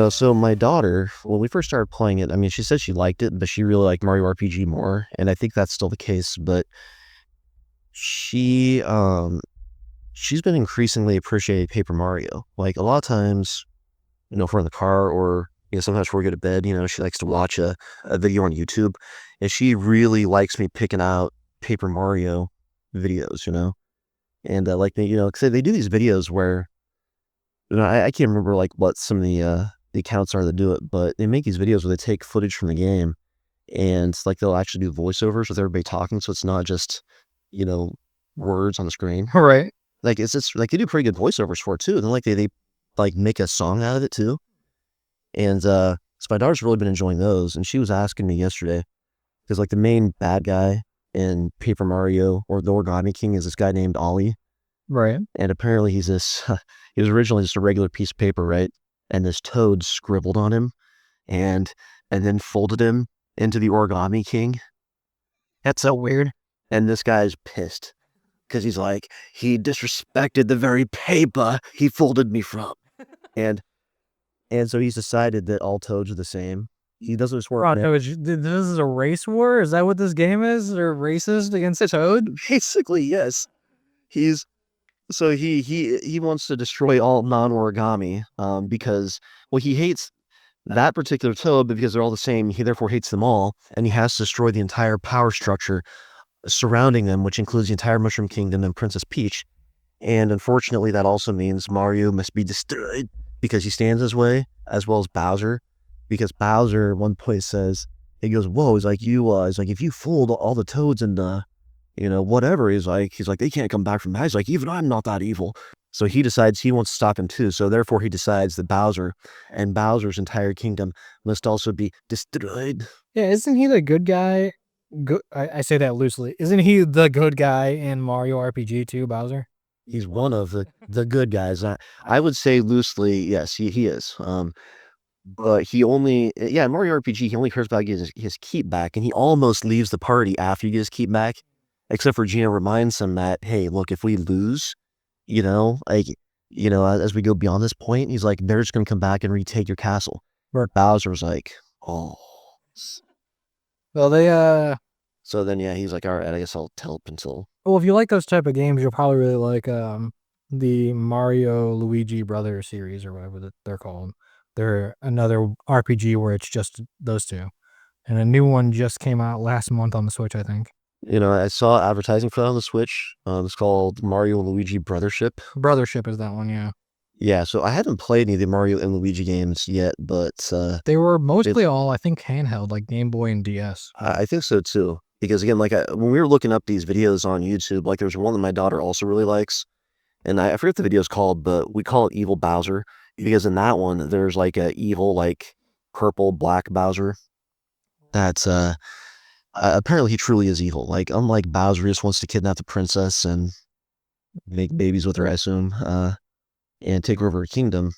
So my daughter, when we first started playing it, I mean, she said she liked it, but she really liked Mario RPG more, and I think that's still the case. But she, she's been increasingly appreciating Paper Mario. Like a lot of times, if we're in the car or sometimes before we go to bed, she likes to watch a video on YouTube, and she really likes me picking out Paper Mario videos. And like because they do these videos where I can't remember like what some of the accounts are that do it, but they make these videos where they take footage from the game and like they'll actually do voiceovers with everybody talking, so it's not just you know words on the screen. Right. Like it's just like they do pretty good voiceovers for it too. And then like they like make a song out of it too. And so my daughter's really been enjoying those, and she was asking me yesterday because like the main bad guy in Paper Mario or the Origami King is this guy named Ollie. Right. And apparently he's this he was originally just a regular piece of paper, right? And this toad scribbled on him and then folded him into the Origami King. That's so weird. And this guy's pissed because he's like, he disrespected the very paper he folded me from. And so he's decided that all toads are the same. He doesn't just work. This is a race war? Is that what this game is? They're racist against a toad? Basically, yes. He wants to destroy all non-origami because he hates that particular toad, but because they're all the same, he therefore hates them all, and he has to destroy the entire power structure surrounding them, which includes the entire Mushroom Kingdom and Princess Peach. And unfortunately, that also means Mario must be destroyed because he stands his way, as well as Bowser, because Bowser at one point says, he goes, "Whoa," he's like, if you fooled all the toads and whatever, he's like, they can't come back from that. He's like, even I'm not that evil. So he decides he wants to stop him too. So therefore he decides that Bowser and Bowser's entire kingdom must also be destroyed. Yeah, isn't he the good guy? I say that loosely. Isn't he the good guy in Mario RPG too, Bowser? He's one of the good guys. I would say loosely, yes, he is. But he only, in Mario RPG, he only cares about getting his keep back, and he almost leaves the party after he gets his keep back, except for Gina reminds him that, hey, look, if we lose, as we go beyond this point, he's like, they're just going to come back and retake your castle. Where Bowser's like, oh. Well, they, So then, yeah, he's like, all right, I guess I'll help until. Well, if you like those type of games, you'll probably really like the Mario Luigi Brothers series or whatever that they're called. They're another RPG where it's just those two. And a new one just came out last month on the Switch, I think. I saw advertising for that on the Switch. It's called Mario and Luigi Brothership. Brothership is that one, yeah. Yeah, so I haven't played any of the Mario and Luigi games yet, but they were mostly all, I think, handheld, like Game Boy and DS. I think so too. Because again, like when we were looking up these videos on YouTube, like there's one that my daughter also really likes, and I forget the video is called, but we call it Evil Bowser because in that one there's like a evil like purple black Bowser. That's apparently he truly is evil. Like unlike Bowser, he just wants to kidnap the princess and make babies with her, I assume, and take over her kingdom.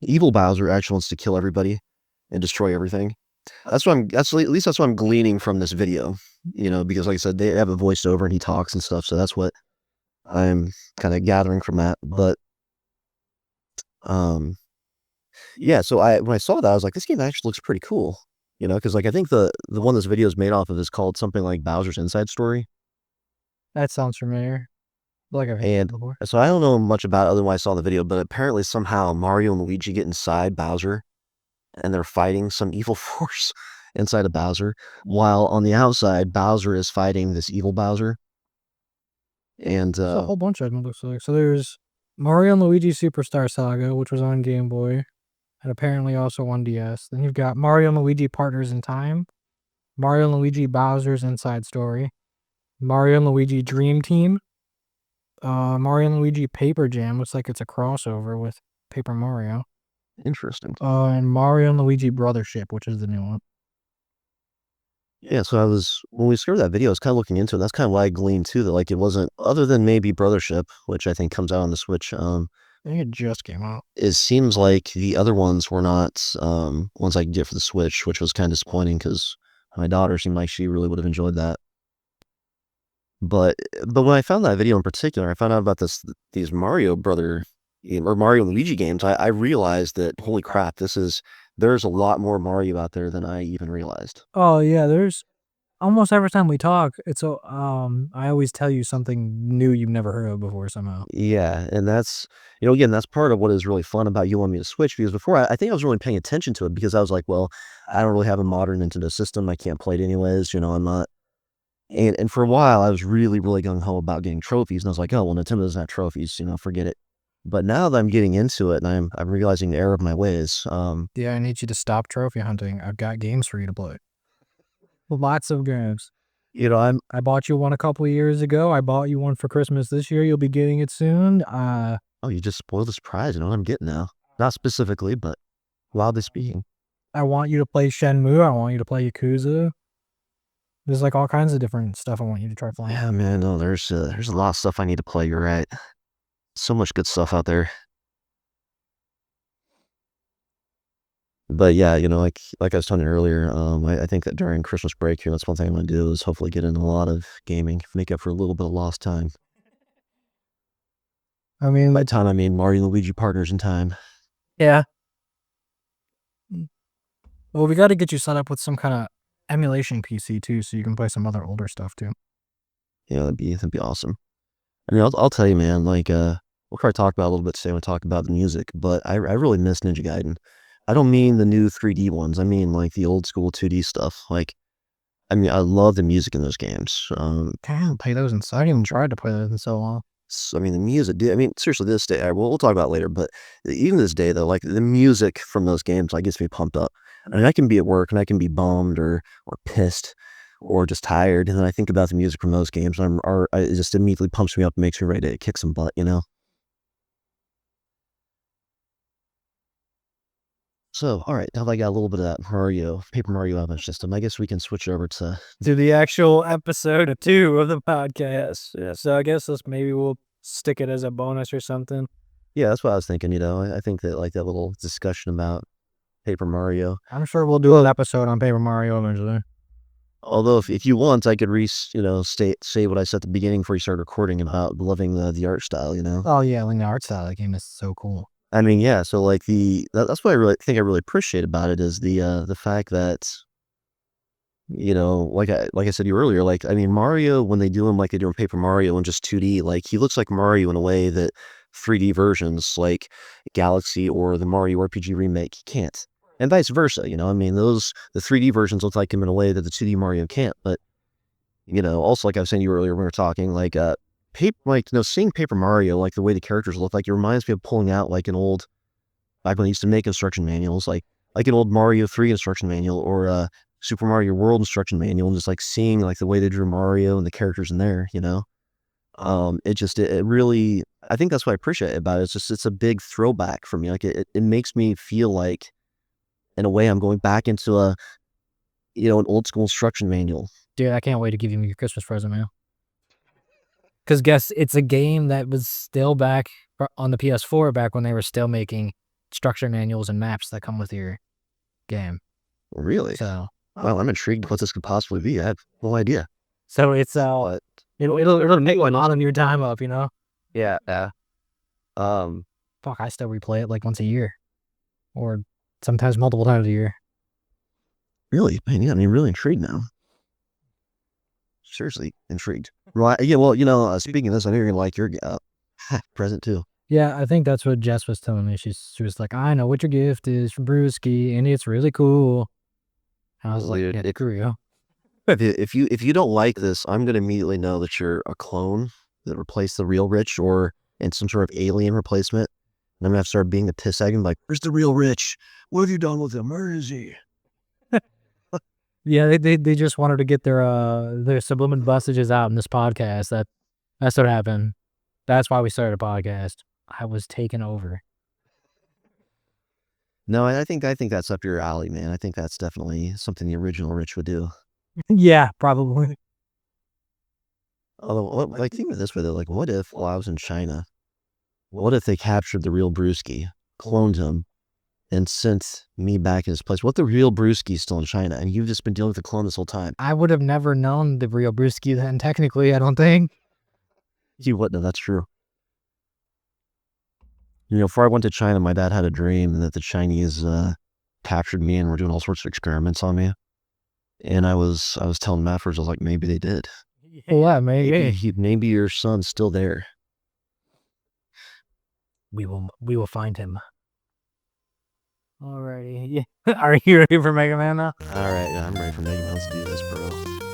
Evil Bowser actually wants to kill everybody and destroy everything. That's at least that's what I'm gleaning from this video, because like I said, they have a voiceover and he talks and stuff. So that's what I'm kind of gathering from that. But, yeah, so when I saw that, I was like, this game actually looks pretty cool, because like, I think the one this video is made off of is called something like Bowser's Inside Story. That sounds familiar. Like I've heard before. So I don't know much about it other than what I saw in the video, but apparently somehow Mario and Luigi get inside Bowser and they're fighting some evil force inside of Bowser, while on the outside, Bowser is fighting this evil Bowser. And there's a whole bunch of them, looks like. So there's Mario and Luigi Superstar Saga, which was on Game Boy, and apparently also on DS. Then you've got Mario and Luigi Partners in Time, Mario and Luigi Bowser's Inside Story, Mario and Luigi Dream Team, Mario and Luigi Paper Jam, looks like it's a crossover with Paper Mario. Interesting. And Mario and Luigi Brothership, which is the new one. Yeah, so when we discovered that video, I was kind of looking into it. That's kind of why I gleaned too, that like it wasn't, other than maybe Brothership, which I think comes out on the Switch. I think it just came out. It seems like the other ones were not ones I could get for the Switch, which was kind of disappointing because my daughter seemed like she really would have enjoyed that. But when I found that video in particular, I found out about these Mario Brother, or Mario and Luigi games, I realized that, holy crap, there's a lot more Mario out there than I even realized. Oh, yeah, there's almost every time we talk, I always tell you something new you've never heard of before somehow. Yeah, and that's again, that's part of what is really fun about you wanting me to switch because before I think I was really paying attention to it because I was like, well, I don't really have a modern Nintendo system. I can't play it anyways, I'm not. And for a while, I was really, really gung ho about getting trophies, and I was like, oh well, Nintendo doesn't have trophies, forget it. But now that I'm getting into it and I'm realizing the error of my ways, Yeah, I need you to stop trophy hunting. I've got games for you to play. Lots of games. I'm I bought you one a couple of years ago. I bought you one for Christmas this year. You'll be getting it soon. oh, you just spoiled the surprise. You know what I'm getting now. Not specifically, but wildly speaking. I want you to play Shenmue. I want you to play Yakuza. There's like all kinds of different stuff I want you to try playing. Yeah, man. No, there's a lot of stuff I need to play. You're right. So much good stuff out there. But yeah, like I was telling you earlier, I think that during Christmas break here, that's one thing I'm gonna do is hopefully get into a lot of gaming, make up for a little bit of lost time. I mean, By time I mean Mario and Luigi partners in time. yeah. Well, we got to get you set up with some kind of emulation PC too, so you can play some other older stuff too. Yeah, that'd be awesome. I mean, I'll tell you, man. Like, we'll probably talk about it a little bit today when we talk about the music, but I really miss Ninja Gaiden. I don't mean the new 3D ones. I mean like the old school 2D stuff. Like, I mean, I love the music in those games. Can't play those inside. I haven't even tried to play those in so long. I mean, the music. I mean, seriously, this day. We'll talk about it later, but even this day, though, like the music from those games, like gets me pumped up. I mean, I can be at work and I can be bummed or pissed or just tired, and then I think about the music from those games, and it just immediately pumps me up and makes me ready to kick some butt. So, all right, now that I got a little bit of that Paper Mario Adventure System, I guess we can switch over to. To the actual episode 2 of the podcast. Yeah, so I guess maybe we'll stick it as a bonus or something. Yeah, that's what I was thinking. I think that like that little discussion about Paper Mario. I'm sure we'll do an episode on Paper Mario eventually. Although if you want, I could say what I said at the beginning before you started recording about loving the art style. Oh yeah, like the art style of that game is so cool. I mean, yeah. So like that's what I really appreciate about it is the fact that like I said to you earlier, like I mean Mario when they do him like they do in Paper Mario and just 2D, like he looks like Mario in a way that 3D versions like Galaxy or the Mario RPG remake can't. And vice versa, I mean the 3D versions look like him in a way that the 2D Mario can't. But also like I was saying to you earlier when we were talking, like seeing Paper Mario, like the way the characters look, like it reminds me of pulling out like an old back when they used to make instruction manuals, like an old Mario 3 instruction manual or Super Mario World instruction manual, and just like seeing like the way they drew Mario and the characters in there. It really, I think that's what I appreciate about it. It's a big throwback for me. Like it makes me feel like, in a way, I'm going back into an old school instruction manual. Dude, I can't wait to give you your Christmas present, man. Because guess it's a game that was still back on the PS4 back when they were still making instruction manuals and maps that come with your game. Really? So, Well, I'm intrigued what this could possibly be. I have no idea. so it's But it'll make a lot of your time up, yeah, yeah. Fuck, I still replay it like once a year, or sometimes multiple times a year. Really, man, yeah, I'm really intrigued now. Seriously intrigued. Right? Yeah. Well, speaking of this, I know you're gonna like your present too. Yeah, I think that's what Jess was telling me. She was like, "I know what your gift is from Brewski, and it's really cool." And I was like, "Yeah, screw you." If you don't like this, I'm gonna immediately know that you're a clone that replaced the real Rich or in some sort of alien replacement. And I'm gonna have to start being a piss egg and be like, "Where's the real Rich? What have you done with him? Where is he?" Yeah, they just wanted to get their subliminal messages out in this podcast. That's what happened. That's why we started a podcast. I was taken over. No, I think that's up your alley, man. I think that's definitely something the original Rich would do. Yeah, probably. Although, like, think of it this way though, like, what if while I was in China, what if they captured the real Brewski, cloned him, and sent me back in his place? What if the real Brewski's still in China, and you've just been dealing with the clone this whole time? I would have never known the real Brewski then, technically, I don't think. You wouldn't have, that's true. You know, before I went to China, my dad had a dream that the Chinese captured me and were doing all sorts of experiments on me. And I was telling him afterwards, I was like, maybe they did. Yeah, maybe. Maybe your son's still there. We will find him. Alrighty. Yeah. Are you ready for Mega Man now? All right, yeah, I'm ready for Mega Man. Let's do this, bro.